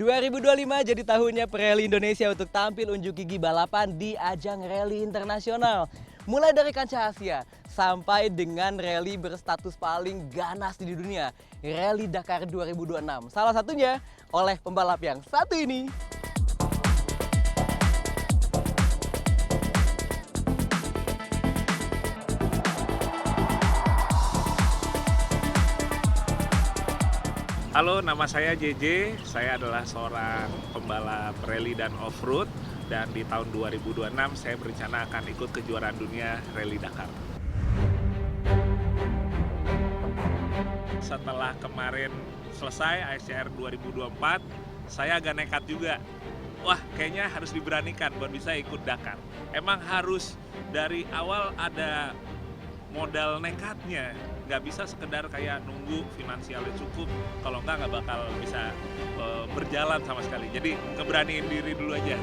2025 jadi tahunnya Pirelli Indonesia untuk tampil unjuk gigi balapan di ajang rally internasional. Mulai dari kancah Asia sampai dengan rally berstatus paling ganas di dunia, Rally Dakar 2026. Salah satunya oleh pembalap yang satu ini. Halo, nama saya JJ. Saya adalah seorang pembalap rally dan off-road. Dan di tahun 2026 saya berencana akan ikut kejuaraan dunia Rally Dakar. Setelah kemarin selesai ICR 2024, saya agak nekat juga. Wah, kayaknya harus diberanikan buat bisa ikut Dakar. Emang harus dari awal ada modal nekatnya. Nggak bisa sekedar kayak nunggu finansialnya cukup, kalau nggak bakal bisa berjalan sama sekali. Jadi keberaniin diri dulu aja.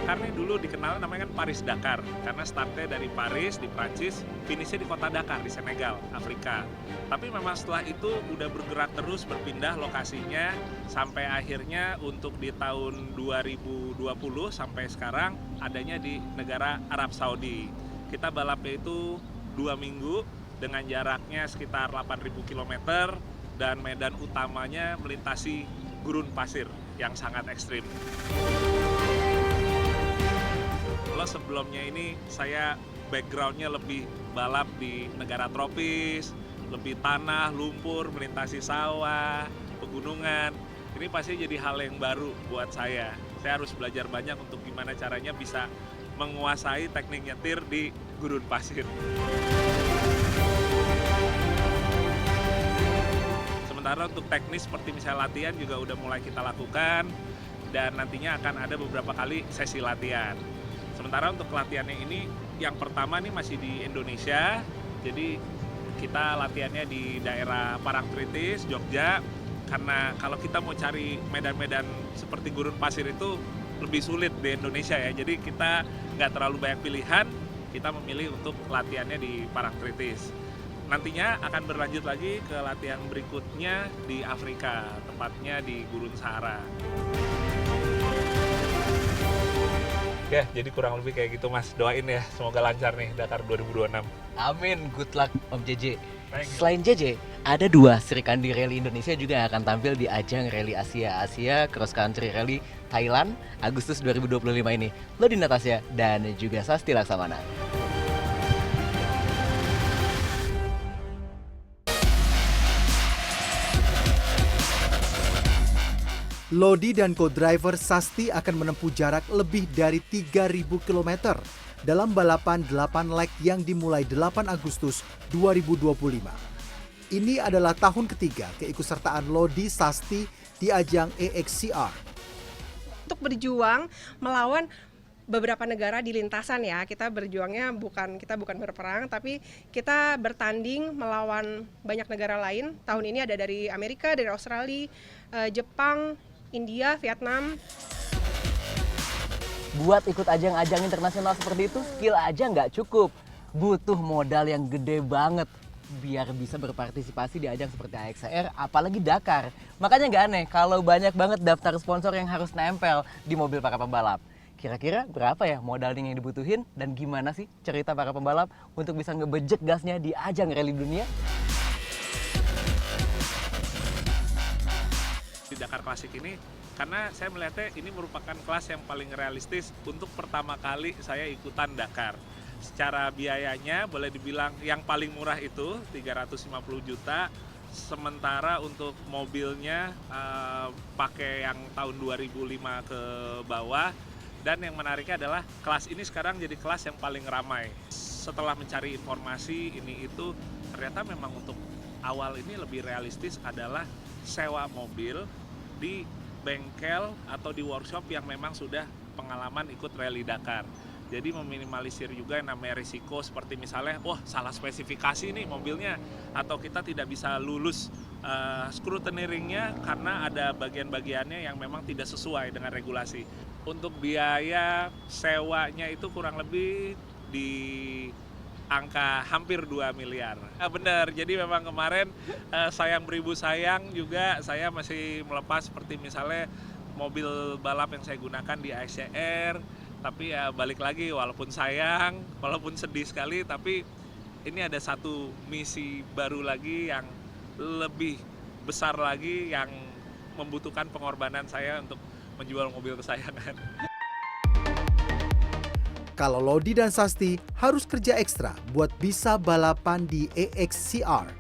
Karena dulu dikenal namanya kan Paris Dakar, karena startnya dari Paris di Prancis, finishnya di kota Dakar di Senegal, Afrika. Tapi memang setelah itu udah bergerak terus, berpindah lokasinya sampai akhirnya untuk di tahun 2020 sampai sekarang adanya di negara Arab Saudi. Kita balapnya itu 2 minggu dengan jaraknya sekitar 8.000 km dan medan utamanya melintasi gurun pasir yang sangat ekstrim. Kalau sebelumnya ini saya backgroundnya lebih balap di negara tropis, lebih tanah, lumpur, melintasi sawah, pegunungan. Ini pasti jadi hal yang baru buat saya. Saya harus belajar banyak untuk gimana caranya bisa menguasai teknik nyetir di gurun pasir. Sementara untuk teknis seperti misalnya latihan juga udah mulai kita lakukan dan nantinya akan ada beberapa kali sesi latihan. Sementara untuk latihannya ini yang pertama nih masih di Indonesia, jadi kita latihannya di daerah Parangtritis, Jogja, karena kalau kita mau cari medan-medan seperti gurun pasir itu lebih sulit di Indonesia ya, jadi kita nggak terlalu banyak pilihan, kita memilih untuk latihannya di Parangtritis. Nantinya akan berlanjut lagi ke latihan berikutnya di Afrika, tepatnya di Gurun Sahara. Ya, jadi kurang lebih kayak gitu Mas, doain ya, semoga lancar nih Dakar 2026. Amin, good luck Om JJ. Thank you. Selain JJ, ada 2 Serikandi Rally Indonesia juga yang akan tampil di ajang Rally Asia Cross Country Rally Thailand Agustus 2025 ini. Lodi Natasha dan juga Sasti Laksamana. Lodi dan co-driver Sasti akan menempuh jarak lebih dari 3.000 km dalam balapan 8 leg yang dimulai 8 Agustus 2025. Ini adalah tahun ketiga keikutsertaan Lodi Sasti di ajang EXCR. Untuk berjuang melawan beberapa negara di lintasan ya, kita berjuangnya kita bukan berperang, tapi kita bertanding melawan banyak negara lain. Tahun ini ada dari Amerika, dari Australia, Jepang, India, Vietnam. Buat ikut ajang-ajang internasional seperti itu, skill aja nggak cukup. Butuh modal yang gede banget biar bisa berpartisipasi di ajang seperti AXR, apalagi Dakar. Makanya nggak aneh kalau banyak banget daftar sponsor yang harus nempel di mobil para pembalap. Kira-kira berapa ya modalnya yang dibutuhin dan gimana sih cerita para pembalap untuk bisa ngebejek gasnya di ajang rally dunia? Di Dakar Classic ini, karena saya melihatnya ini merupakan kelas yang paling realistis untuk pertama kali saya ikutan Dakar. Secara biayanya boleh dibilang yang paling murah itu 350 juta, sementara untuk mobilnya pakai yang tahun 2005 ke bawah. Dan yang menariknya adalah kelas ini sekarang jadi kelas yang paling ramai. Setelah mencari informasi ini itu, ternyata memang untuk awal ini lebih realistis adalah sewa mobil di bengkel atau di workshop yang memang sudah pengalaman ikut rally Dakar. Jadi meminimalisir juga yang namanya risiko seperti misalnya, wah salah spesifikasi nih mobilnya, atau kita tidak bisa lulus scrutineering-nya karena ada bagian-bagiannya yang memang tidak sesuai dengan regulasi. Untuk biaya sewanya itu kurang lebih di angka hampir 2 miliar. Benar, jadi memang kemarin sayang beribu sayang juga saya masih melepas seperti misalnya mobil balap yang saya gunakan di AXR. Tapi ya balik lagi, walaupun sayang, walaupun sedih sekali, tapi ini ada satu misi baru lagi yang lebih besar lagi yang membutuhkan pengorbanan saya untuk menjual mobil kesayangan. Kalau Lodi dan Sasti harus kerja ekstra buat bisa balapan di AXCR.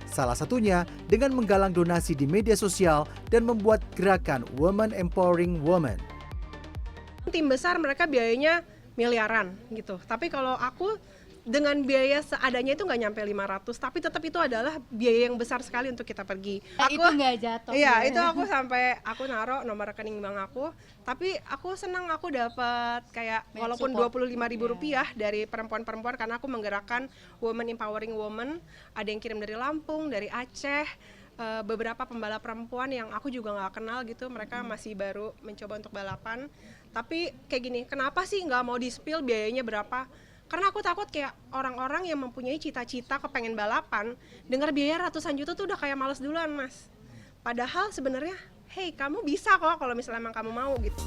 Salah satunya dengan menggalang donasi di media sosial dan membuat gerakan Women Empowering Women. Tim besar mereka biayanya miliaran gitu. Tapi kalau aku dengan biaya seadanya itu nggak nyampe 500, tapi tetap itu adalah biaya yang besar sekali untuk kita pergi. Itu nggak jatuh. Iya, itu aku sampai aku naruh nomor rekening bank aku, tapi aku senang aku dapat kayak walaupun 25.000 rupiah dari perempuan-perempuan karena aku menggerakkan Women Empowering Women. Ada yang kirim dari Lampung, dari Aceh, beberapa pembalap perempuan yang aku juga nggak kenal gitu, mereka masih baru mencoba untuk balapan. Tapi kayak gini, kenapa sih nggak mau di-spill biayanya berapa? Karena aku takut kayak orang-orang yang mempunyai cita-cita kepengen balapan, dengar biaya ratusan juta tuh udah kayak males duluan, Mas. Padahal sebenarnya, hey, kamu bisa kok kalau misalnya emang kamu mau gitu.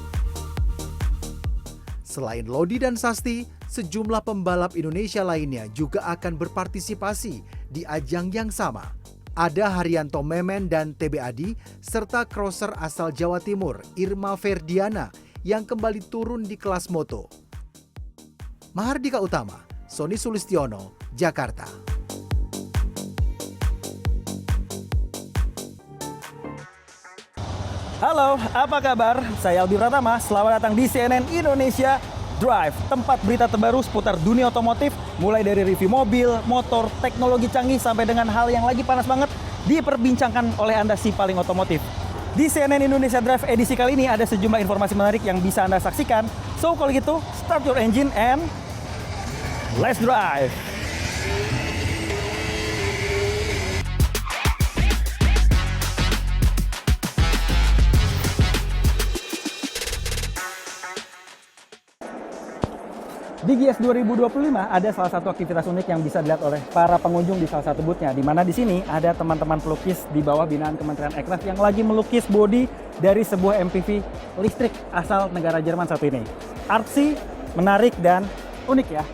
Selain Lodi dan Sasti, sejumlah pembalap Indonesia lainnya juga akan berpartisipasi di ajang yang sama. Ada Haryanto Memen dan TB Adi, serta crosser asal Jawa Timur, Irma Ferdiana, yang kembali turun di kelas moto. Mahardika Utama, Sony Sulistiono, Jakarta. Halo, apa kabar? Saya Albi Pratama, selamat datang di CNN Indonesia Drive, tempat berita terbaru seputar dunia otomotif, mulai dari review mobil, motor, teknologi canggih, sampai dengan hal yang lagi panas banget diperbincangkan oleh Anda si paling otomotif. Di CNN Indonesia Drive edisi kali ini ada sejumlah informasi menarik yang bisa Anda saksikan. So, kalau gitu, start your engine and let's drive! Di GIIAS 2025 ada salah satu aktivitas unik yang bisa dilihat oleh para pengunjung di salah satu booth-nya, di mana di sini ada teman-teman pelukis di bawah binaan Kementerian Ekraf yang lagi melukis bodi dari sebuah MPV listrik asal negara Jerman satu ini. Artsy, menarik, dan unik ya.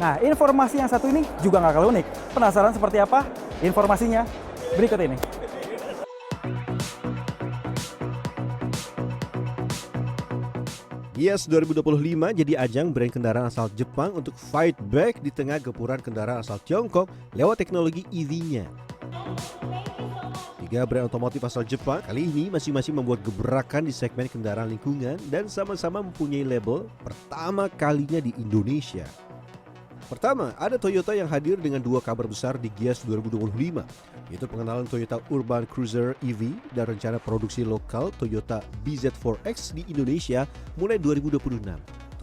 Nah, informasi yang satu ini juga nggak kalah unik. Penasaran seperti apa? Informasinya berikut ini. GIIAS 2025 jadi ajang brand kendaraan asal Jepang untuk fight back di tengah gempuran kendaraan asal Tiongkok lewat teknologi EV-nya. Tiga brand otomotif asal Jepang kali ini masing-masing membuat gebrakan di segmen kendaraan lingkungan dan sama-sama mempunyai label pertama kalinya di Indonesia. Pertama, ada Toyota yang hadir dengan dua kabar besar di GIIAS 2025, yaitu pengenalan Toyota Urban Cruiser EV dan rencana produksi lokal Toyota BZ4X di Indonesia mulai 2026.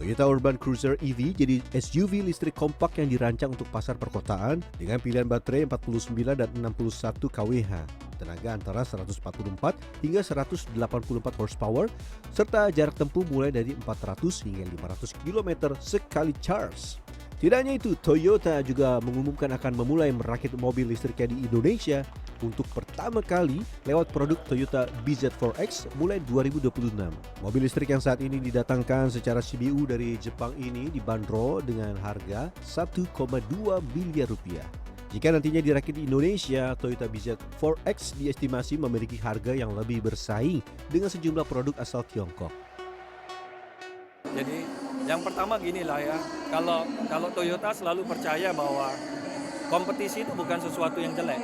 Toyota Urban Cruiser EV jadi SUV listrik kompak yang dirancang untuk pasar perkotaan dengan pilihan baterai 49 dan 61 kWh, tenaga antara 144 hingga 184 horsepower, serta jarak tempuh mulai dari 400 hingga 500 km sekali charge. Tidak hanya itu, Toyota juga mengumumkan akan memulai merakit mobil listriknya di Indonesia untuk pertama kali lewat produk Toyota BZ4X mulai 2026. Mobil listrik yang saat ini didatangkan secara CBU dari Jepang ini dibanderol dengan harga 1,2 miliar rupiah. Jika nantinya dirakit di Indonesia, Toyota BZ4X diestimasi memiliki harga yang lebih bersaing dengan sejumlah produk asal Tiongkok. Jadi yang pertama gini lah ya, kalau Toyota selalu percaya bahwa kompetisi itu bukan sesuatu yang jelek.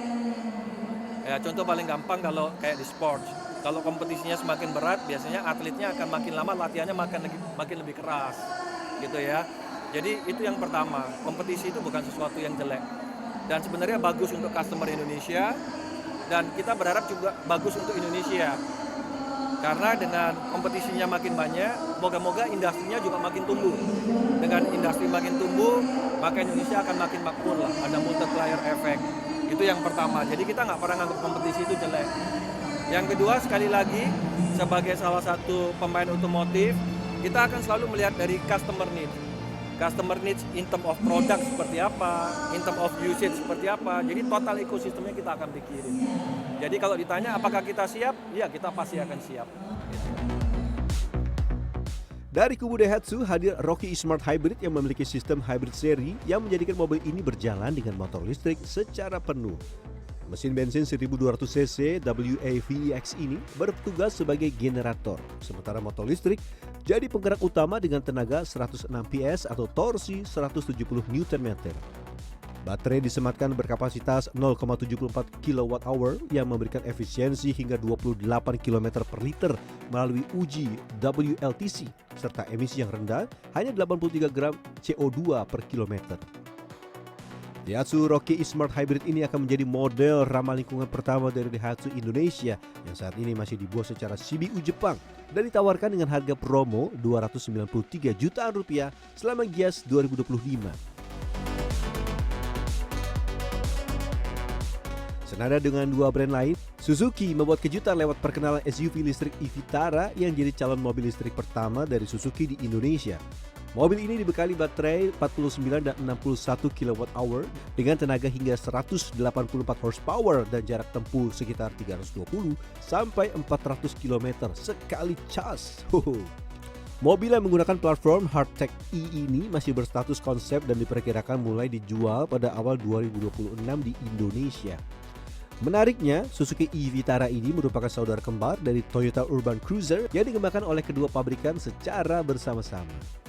Ya, contoh paling gampang kalau kayak di sport, kalau kompetisinya semakin berat, biasanya atletnya akan makin lama latihannya makin lebih keras, gitu ya. Jadi itu yang pertama, kompetisi itu bukan sesuatu yang jelek. Dan sebenarnya bagus untuk customer Indonesia, dan kita berharap juga bagus untuk Indonesia. Karena dengan kompetisinya makin banyak, moga-moga industrinya juga makin tumbuh. Dengan industri makin tumbuh, maka Indonesia akan makin makmur lah, ada multiplier effect. Itu yang pertama, jadi kita nggak pernah anggap kompetisi itu jelek. Yang kedua, sekali lagi, sebagai salah satu pemain otomotif, kita akan selalu melihat dari customer need. customer needs in term of product seperti apa, in term of usage seperti apa. Jadi total ekosistemnya kita akan pikirin. Jadi kalau ditanya apakah kita siap, ya kita pasti akan siap. Dari kubu Daihatsu hadir Rocky Smart Hybrid yang memiliki sistem hybrid seri yang menjadikan mobil ini berjalan dengan motor listrik secara penuh. Mesin bensin 1200 cc WAVX ini bertugas sebagai generator, sementara motor listrik jadi penggerak utama dengan tenaga 106 PS atau torsi 170 Nm. Baterai disematkan berkapasitas 0,74 kWh yang memberikan efisiensi hingga 28 km per liter melalui uji WLTC, serta emisi yang rendah hanya 83 gram CO2 per kilometer. Daihatsu Rocky Smart Hybrid ini akan menjadi model ramah lingkungan pertama dari Daihatsu Indonesia yang saat ini masih dibuat secara CBU Jepang dan ditawarkan dengan harga promo Rp293 jutaan selama Gias 2025. Senada dengan dua brand lain, Suzuki membuat kejutan lewat perkenalan SUV listrik e-Vitara yang jadi calon mobil listrik pertama dari Suzuki di Indonesia. Mobil ini dibekali baterai 49 dan 61 kWh dengan tenaga hingga 184 horsepower dan jarak tempuh sekitar 320 sampai 400 km sekali cas. Mobil yang menggunakan platform Hardtech E ini masih berstatus konsep dan diperkirakan mulai dijual pada awal 2026 di Indonesia. Menariknya, Suzuki e-Vitara ini merupakan saudara kembar dari Toyota Urban Cruiser yang dikembangkan oleh kedua pabrikan secara bersama-sama.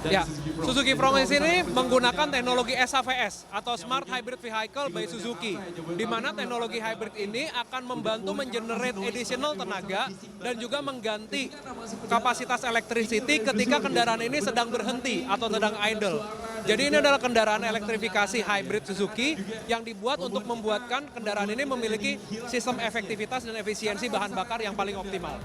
Ya, Suzuki Promise ini menggunakan teknologi SHVS atau Smart Hybrid Vehicle by Suzuki, di mana teknologi hybrid ini akan membantu mengenerate additional tenaga dan juga mengganti kapasitas electricity ketika kendaraan ini sedang berhenti atau sedang idle. Jadi ini adalah kendaraan elektrifikasi hybrid Suzuki yang dibuat untuk membuatkan kendaraan ini memiliki sistem efektivitas dan efisiensi bahan bakar yang paling optimal.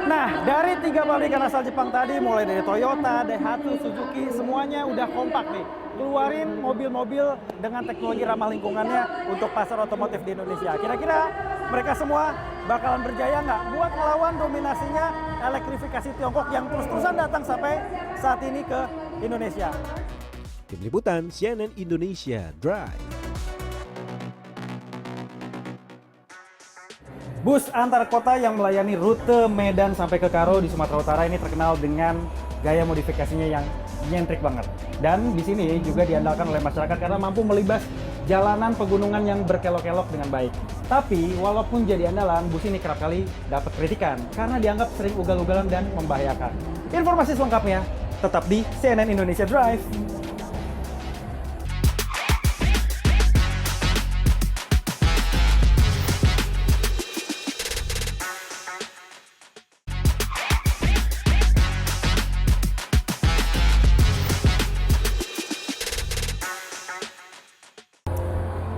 Nah, dari 3 pabrikan asal Jepang tadi, mulai dari Toyota, Daihatsu, Suzuki, semuanya udah kompak nih. Keluarin mobil-mobil dengan teknologi ramah lingkungannya untuk pasar otomotif di Indonesia. Kira-kira mereka semua bakalan berjaya nggak buat melawan dominasinya elektrifikasi Tiongkok yang terus-terusan datang sampai saat ini ke Indonesia. Tim Liputan CNN Indonesia Drive. Bus antar kota yang melayani rute Medan sampai ke Karo di Sumatera Utara ini terkenal dengan gaya modifikasinya yang nyentrik banget. Dan di sini juga diandalkan oleh masyarakat karena mampu melibas jalanan pegunungan yang berkelok-kelok dengan baik. Tapi walaupun jadi andalan, bus ini kerap kali dapat kritikan karena dianggap sering ugal-ugalan dan membahayakan. Informasi selengkapnya tetap di CNN Indonesia Drive.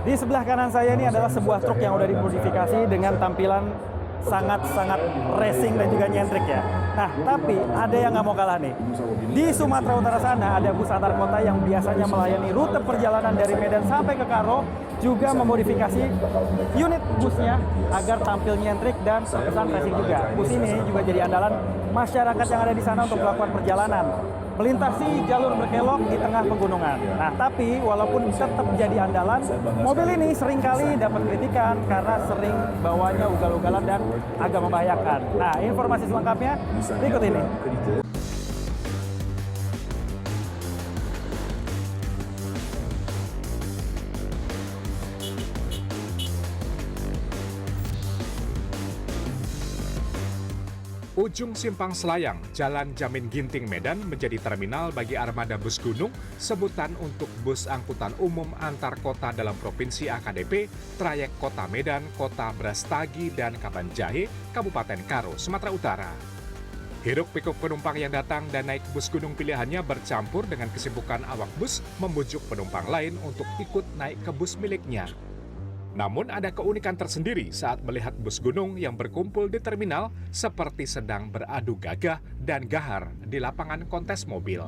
Di sebelah kanan saya ini adalah sebuah truk yang udah dimodifikasi dengan tampilan sangat-sangat racing dan juga nyentrik ya. Nah, tapi ada yang nggak mau kalah nih. Di Sumatera Utara sana ada bus antar kota yang biasanya melayani rute perjalanan dari Medan sampai ke Karo, juga memodifikasi unit busnya agar tampil nyentrik dan terkesan racing juga. Bus ini juga jadi andalan masyarakat yang ada di sana untuk melakukan perjalanan melintasi jalur berkelok di tengah pegunungan. Nah, tapi walaupun tetap jadi andalan, mobil ini seringkali dapat kritikan karena sering bawanya ugal-ugalan dan agak membahayakan. Nah, informasi selengkapnya berikut ini. Ujung Simpang Selayang, Jalan Jamin Ginting Medan menjadi terminal bagi armada bus gunung, sebutan untuk bus angkutan umum antar kota dalam Provinsi AKDP, trayek Kota Medan, Kota Brastagi, dan Kabanjahe, Kabupaten Karo, Sumatera Utara. Hiruk pikuk penumpang yang datang dan naik bus gunung pilihannya bercampur dengan kesibukan awak bus membujuk penumpang lain untuk ikut naik ke bus miliknya. Namun ada keunikan tersendiri saat melihat bus gunung yang berkumpul di terminal seperti sedang beradu gagah dan gahar di lapangan kontes mobil.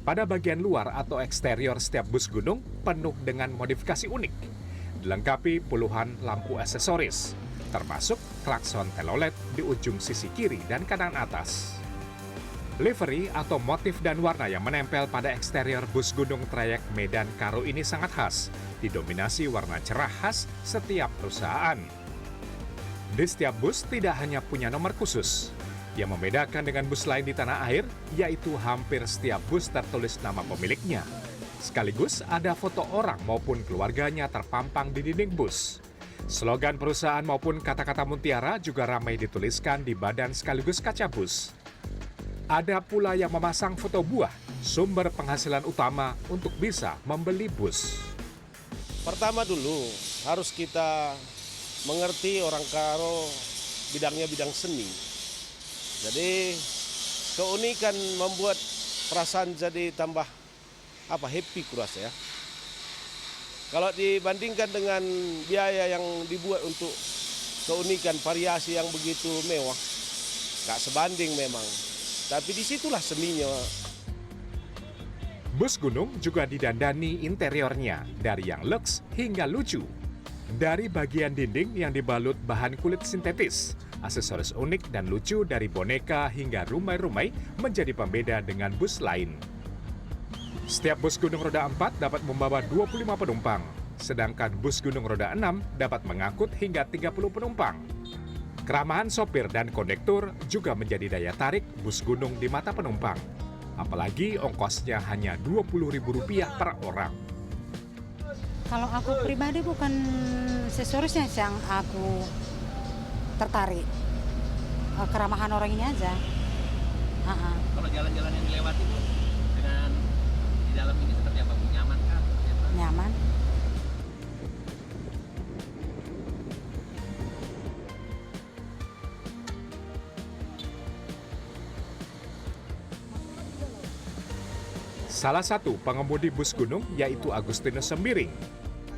Pada bagian luar atau eksterior setiap bus gunung penuh dengan modifikasi unik, dilengkapi puluhan lampu aksesoris, termasuk klakson telolet di ujung sisi kiri dan kanan atas. Livery atau motif dan warna yang menempel pada eksterior bus gunung trayek Medan Karo ini sangat khas, didominasi warna cerah khas setiap perusahaan. Di setiap bus tidak hanya punya nomor khusus. Yang membedakan dengan bus lain di tanah air, yaitu hampir setiap bus tertulis nama pemiliknya. Sekaligus ada foto orang maupun keluarganya terpampang di dinding bus. Slogan perusahaan maupun kata-kata mutiara juga ramai dituliskan di badan sekaligus kaca bus. Ada pula yang memasang foto buah, sumber penghasilan utama untuk bisa membeli bus. Pertama dulu harus kita mengerti orang Karo bidangnya bidang seni. Jadi keunikan membuat perasaan jadi tambah happy kurasa ya. Kalau dibandingkan dengan biaya yang dibuat untuk keunikan variasi yang begitu mewah, nggak sebanding memang. Tapi disitulah seninya. Bus gunung juga didandani interiornya, dari yang luks hingga lucu. Dari bagian dinding yang dibalut bahan kulit sintetis, aksesoris unik dan lucu dari boneka hingga rumai-rumai menjadi pembeda dengan bus lain. Setiap bus gunung roda 4 dapat membawa 25 penumpang, sedangkan bus gunung roda 6 dapat mengangkut hingga 30 penumpang. Keramahan sopir dan kondektur juga menjadi daya tarik bus gunung di mata penumpang. Apalagi ongkosnya hanya Rp20.000 per orang. Kalau aku pribadi bukan aksesorisnya yang aku tertarik. Keramahan orang ini aja. Kalau jalan-jalan yang dilewati Bu, dengan di dalam ini seperti apa Bu? Nyaman kah? Nyaman. Salah satu pengemudi bus gunung yaitu Agustinus Sembiring.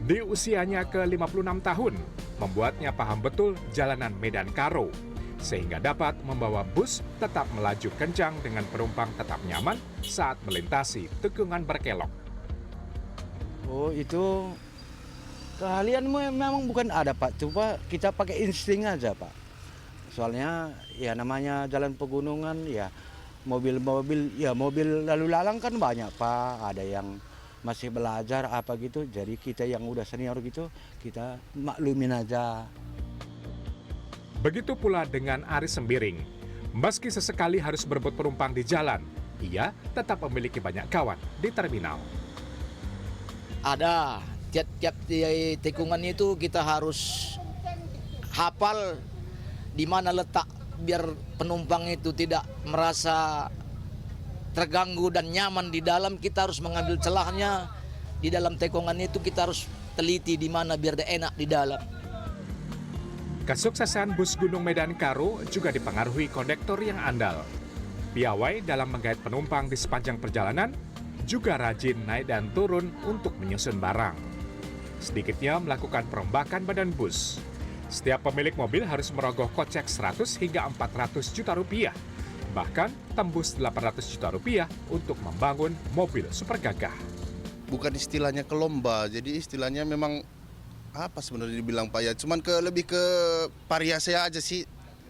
Di usianya ke-56 tahun, membuatnya paham betul jalanan Medan Karo, sehingga dapat membawa bus tetap melaju kencang dengan penumpang tetap nyaman saat melintasi tikungan berkelok. Oh, itu keahlian memang bukan ada Pak, coba kita pakai insting aja Pak. Soalnya ya namanya jalan pegunungan ya mobil lalu lalang kan banyak Pak, ada yang masih belajar apa gitu, jadi kita yang udah senior gitu kita maklumin aja. Begitu pula dengan Aris Sembiring. Meski sesekali harus berebut penumpang di jalan, ia tetap memiliki banyak kawan di terminal. Ada, tiap-tiap tikungan itu kita harus hafal di mana letak biar penumpang itu tidak merasa terganggu dan nyaman di dalam. Kita harus mengambil celahnya di dalam tikungan itu, kita harus teliti di mana biar dia enak di dalam. Kesuksesan bus gunung Medan Karo juga dipengaruhi kondektor yang andal. Piawai dalam menggait penumpang di sepanjang perjalanan, juga rajin naik dan turun untuk menyusun barang. Sedikitnya melakukan perombakan badan bus. Setiap pemilik mobil harus merogoh kocek 100 hingga 400 juta rupiah. Bahkan tembus 800 juta rupiah untuk membangun mobil super gagah. Bukan istilahnya ke lomba, jadi istilahnya memang apa sebenarnya dibilang Pak ya, cuman lebih ke variasi aja sih.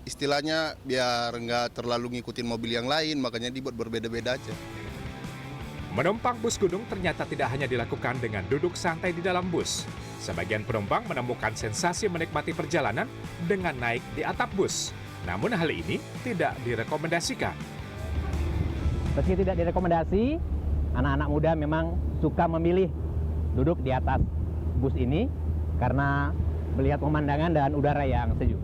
Istilahnya biar nggak terlalu ngikutin mobil yang lain, makanya dibuat berbeda-beda aja. Menumpang bus gunung ternyata tidak hanya dilakukan dengan duduk santai di dalam bus. Sebagian penumpang menemukan sensasi menikmati perjalanan dengan naik di atap bus. Namun hal ini tidak direkomendasikan. Meski tidak direkomendasi, anak-anak muda memang suka memilih duduk di atas bus ini karena melihat pemandangan dan udara yang sejuk.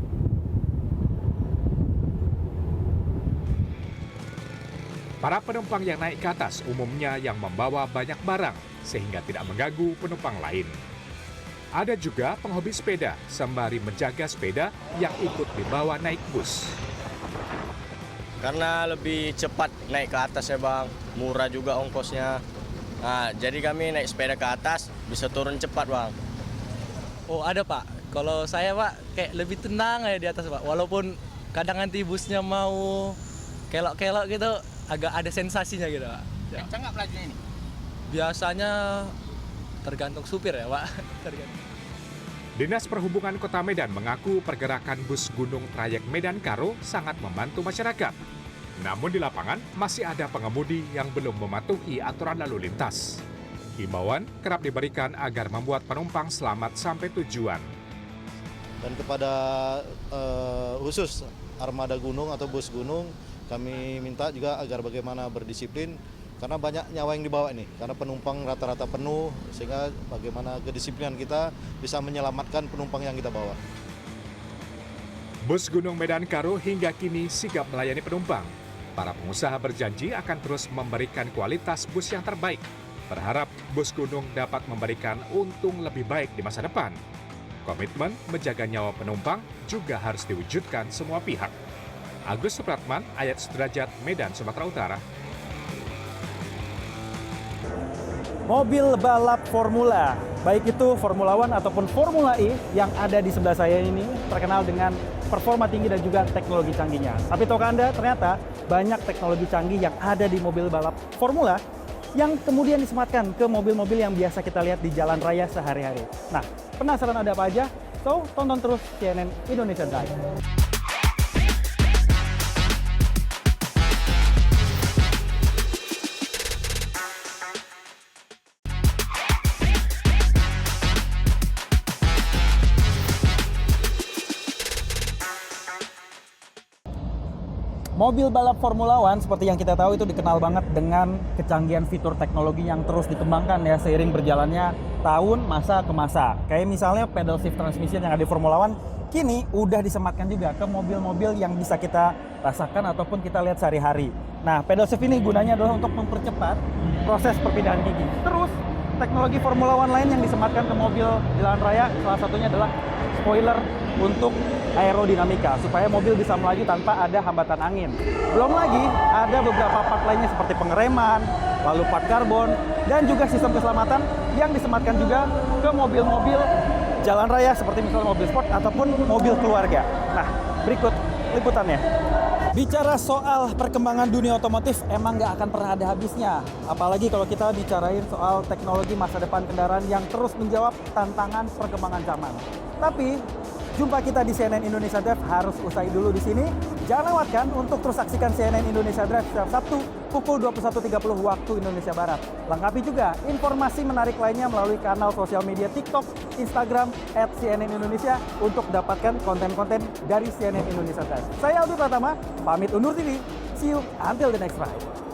Para penumpang yang naik ke atas umumnya yang membawa banyak barang sehingga tidak mengganggu penumpang lain. Ada juga penghobi sepeda sembari menjaga sepeda yang ikut dibawa naik bus. Karena lebih cepat naik ke atas ya Bang, murah juga ongkosnya. Nah, jadi kami naik sepeda ke atas bisa turun cepat Bang. Oh ada Pak, kalau saya Pak kayak lebih tenang aja di atas Pak. Walaupun kadang nanti busnya mau kelok-kelok gitu, agak ada sensasinya gitu Pak. Kencang nggak pelajunya ini? Biasanya tergantung supir ya Pak. Dinas Perhubungan Kota Medan mengaku pergerakan bus gunung trayek Medan Karo sangat membantu masyarakat. Namun di lapangan masih ada pengemudi yang belum mematuhi aturan lalu lintas. Himbauan kerap diberikan agar membuat penumpang selamat sampai tujuan. Dan kepada khusus armada gunung atau bus gunung, kami minta juga agar bagaimana berdisiplin karena banyak nyawa yang dibawa ini. Karena penumpang rata-rata penuh, sehingga bagaimana kedisiplinan kita bisa menyelamatkan penumpang yang kita bawa. Bus Gunung Medan Karo hingga kini sigap melayani penumpang. Para pengusaha berjanji akan terus memberikan kualitas bus yang terbaik. Berharap bus gunung dapat memberikan untung lebih baik di masa depan. Komitmen menjaga nyawa penumpang juga harus diwujudkan semua pihak. Agus Supratman, Ayat Sudrajat, Medan, Sumatera Utara. Mobil balap formula, baik itu Formula One ataupun Formula E yang ada di sebelah saya ini terkenal dengan performa tinggi dan juga teknologi canggihnya. Tapi tahukah Anda, ternyata banyak teknologi canggih yang ada di mobil balap formula yang kemudian disematkan ke mobil-mobil yang biasa kita lihat di jalan raya sehari-hari. Nah, penasaran ada apa aja? So, tonton terus CNN Indonesia Drive. Mobil balap Formula One seperti yang kita tahu itu dikenal banget dengan kecanggihan fitur teknologi yang terus dikembangkan ya seiring berjalannya tahun masa ke masa. Kayak misalnya pedal shift transmission yang ada di Formula One kini udah disematkan juga ke mobil-mobil yang bisa kita rasakan ataupun kita lihat sehari-hari. Nah, pedal shift ini gunanya adalah untuk mempercepat proses perpindahan gigi. Terus, teknologi Formula One lain yang disematkan ke mobil jalan raya salah satunya adalah spoiler untuk aerodinamika supaya mobil bisa melaju tanpa ada hambatan angin. Belum lagi ada beberapa part lainnya seperti pengereman, lalu part karbon, dan juga sistem keselamatan yang disematkan juga ke mobil-mobil jalan raya seperti misalnya mobil sport ataupun mobil keluarga. Nah, berikut liputannya. Bicara soal perkembangan dunia otomotif emang nggak akan pernah ada habisnya. Apalagi kalau kita bicarain soal teknologi masa depan kendaraan yang terus menjawab tantangan perkembangan zaman. Tapi jumpa kita di CNN Indonesia Drive harus usai dulu di sini. Jangan lewatkan untuk terus saksikan CNN Indonesia Drive setiap Sabtu pukul 21.30 waktu Indonesia Barat. Lengkapi juga informasi menarik lainnya melalui kanal sosial media TikTok, Instagram @CNN Indonesia untuk dapatkan konten-konten dari CNN Indonesia Drive. Saya Albi Pratama, pamit undur diri. See you until the next ride.